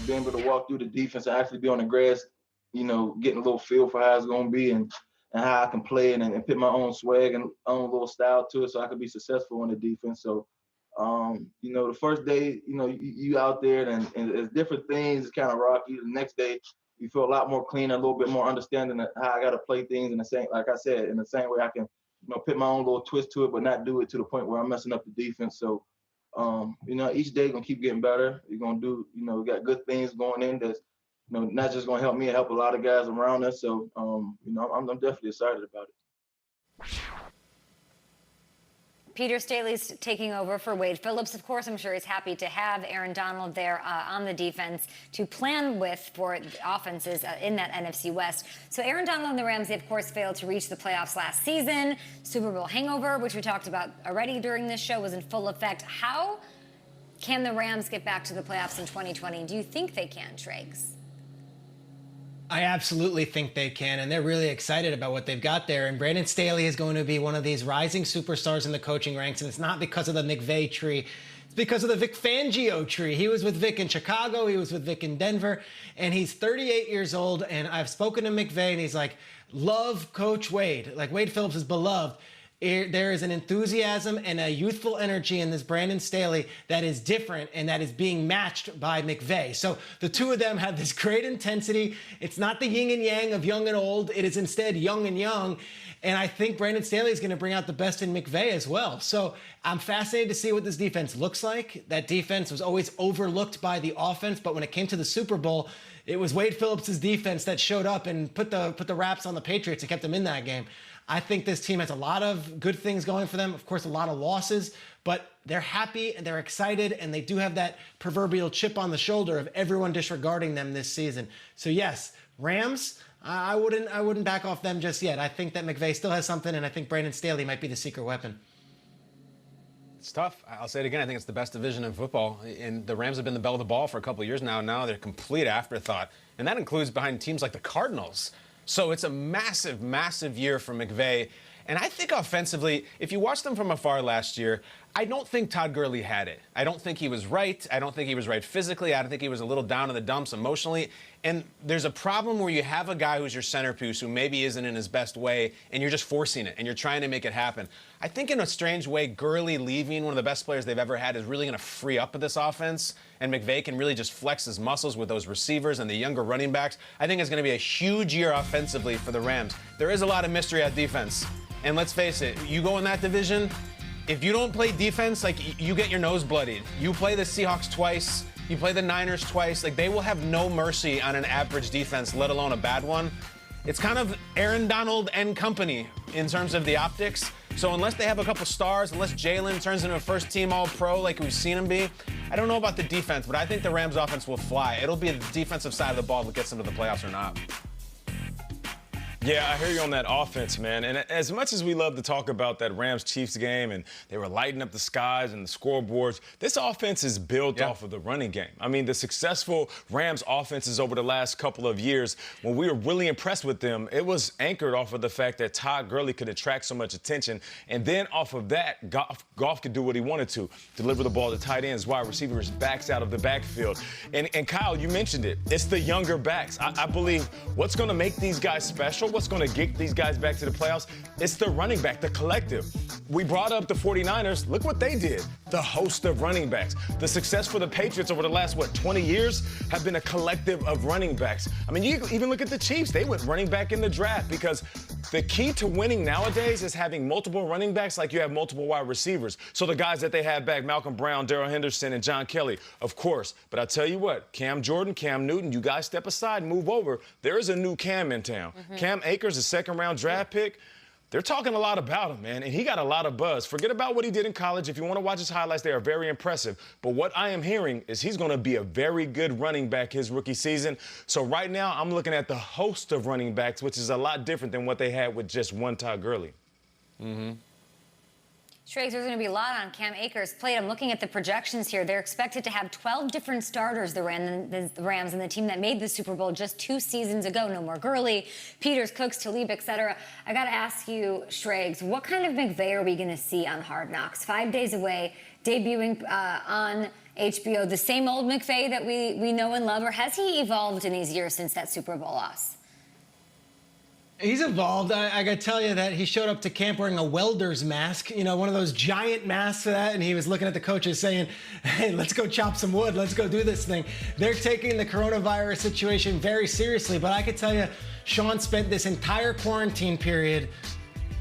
being able to walk through the defense and actually be on the grass, getting a little feel for how it's going to be and how I can play it and put my own swag and own little style to it so I can be successful on the defense. So, the first day, you out there and it's different things. It's kind of rocky. The next day, you feel a lot more clean, a little bit more understanding of how I got to play things in the same, like I said, in the same way I can, put my own little twist to it, but not do it to the point where I'm messing up the defense. So, each day gonna keep getting better. You're gonna do, we got good things going in that's, not just gonna help me, help a lot of guys around us. So, I'm definitely excited about it. Peter Staley's taking over for Wade Phillips, of course. I'm sure he's happy to have Aaron Donald there on the defense to plan with for the offenses in that NFC West. So Aaron Donald and the Rams, they, of course, failed to reach the playoffs last season. Super Bowl hangover, which we talked about already during this show, was in full effect. How can the Rams get back to the playoffs in 2020? Do you think they can, Triggs? I absolutely think they can, and they're really excited about what they've got there. And Brandon Staley is going to be one of these rising superstars in the coaching ranks, and it's not because of the McVay tree. It's because of the Vic Fangio tree. He was with Vic in Chicago, he was with Vic in Denver, and he's 38 years old, and I've spoken to McVay, and he's like, love Coach Wade. Like, Wade Phillips is beloved. There is an enthusiasm and a youthful energy in this Brandon Staley that is different and that is being matched by McVay. So the two of them have this great intensity. It's not the yin and yang of young and old. It is instead young and young. And I think Brandon Staley is going to bring out the best in McVay as well. So I'm fascinated to see what this defense looks like. That defense was always overlooked by the offense, but when it came to the Super Bowl, it was Wade Phillips' defense that showed up and put the raps on the Patriots and kept them in that game. I think this team has a lot of good things going for them. Of course, a lot of losses, but they're happy and they're excited, and they do have that proverbial chip on the shoulder of everyone disregarding them this season. So yes, Rams, I wouldn't back off them just yet. I think that McVay still has something, and I think Brandon Staley might be the secret weapon. It's tough. I'll say it again. I think it's the best division in football, and the Rams have been the belle of the ball for a couple of years now. Now they're a complete afterthought, and that includes behind teams like the Cardinals. So it's a massive, massive year for McVay. And I think offensively, if you watched them from afar last year, I don't think Todd Gurley had it. I don't think he was right. I don't think he was right physically. I don't think he was a little down in the dumps emotionally. And there's a problem where you have a guy who's your centerpiece who maybe isn't in his best way, and you're just forcing it, and you're trying to make it happen. I think in a strange way, Gurley leaving, one of the best players they've ever had, is really going to free up this offense, and McVay can really just flex his muscles with those receivers and the younger running backs. I think it's going to be a huge year offensively for the Rams. There is a lot of mystery at defense. And let's face it, you go in that division, if you don't play defense, like, you get your nose bloodied. You play the Seahawks twice, you play the Niners twice. Like, they will have no mercy on an average defense, let alone a bad one. It's kind of Aaron Donald and company in terms of the optics. So unless they have a couple stars, unless Jalen turns into a first-team All-Pro like we've seen him be, I don't know about the defense, but I think the Rams offense will fly. It'll be the defensive side of the ball that gets them to the playoffs or not. Yeah, I hear you on that offense, man. And as much as we love to talk about that Rams-Chiefs game and they were lighting up the skies and the scoreboards, this offense is built off of the running game. I mean, the successful Rams offenses over the last couple of years, when we were really impressed with them, it was anchored off of the fact that Todd Gurley could attract so much attention. And then off of that, Goff could do what he wanted to, deliver the ball to tight ends, wide receivers, backs out of the backfield. And Kyle, you mentioned it. It's the younger backs. I believe what's going to make these guys special, what's going to get these guys back to the playoffs, it's the running back, the collective. We brought up the 49ers. Look what they did. The host of running backs. The success for the Patriots over the last, 20 years have been a collective of running backs. I mean, you even look at the Chiefs. They went running back in the draft because the key to winning nowadays is having multiple running backs like you have multiple wide receivers. So the guys that they had back, Malcolm Brown, Darrell Henderson, and John Kelly, of course. But I tell you what, Cam Jordan, Cam Newton, you guys step aside and move over. There is a new Cam in town. Cam Akers, a second-round draft pick. They're talking a lot about him, man, and he got a lot of buzz. Forget about what he did in college. If you want to watch his highlights, they are very impressive. But what I am hearing is he's going to be a very good running back his rookie season. So right now, I'm looking at the host of running backs, which is a lot different than what they had with just one Todd Gurley. Triggs, there's going to be a lot on Cam Akers' plate. I'm looking at the projections here. They're expected to have 12 different starters, the Rams, and the team that made the Super Bowl just 2 seasons ago. No more Gurley, Peters, Cooks, Talib, etc. I got to ask you, Triggs, what kind of McVay are we going to see on Hard Knocks? 5 days away, debuting on HBO, the same old McVay that we know and love, or has he evolved in these years since that Super Bowl loss? He's evolved. I got to tell you that he showed up to camp wearing a welder's mask, one of those giant masks for that, and he was looking at the coaches saying, hey, let's go chop some wood. Let's go do this thing. They're taking the coronavirus situation very seriously, but I could tell you, Sean spent this entire quarantine period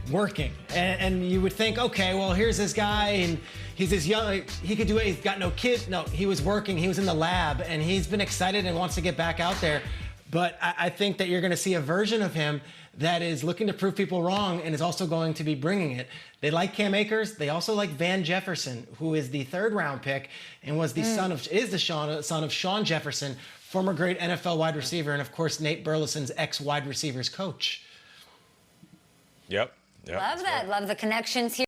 working. And you would think, okay, well, here's this guy, and he's this young, he could do it, he's got no kid. No, he was working, he was in the lab, and he's been excited and wants to get back out there. But I think that you're going to see a version of him that is looking to prove people wrong and is also going to be bringing it. They like Cam Akers. They also like Van Jefferson, who is the 3rd round pick and was the son of Sean Jefferson, former great NFL wide receiver, and of course Nate Burleson's ex-wide receivers coach. Yep. Love that. Love the connections here.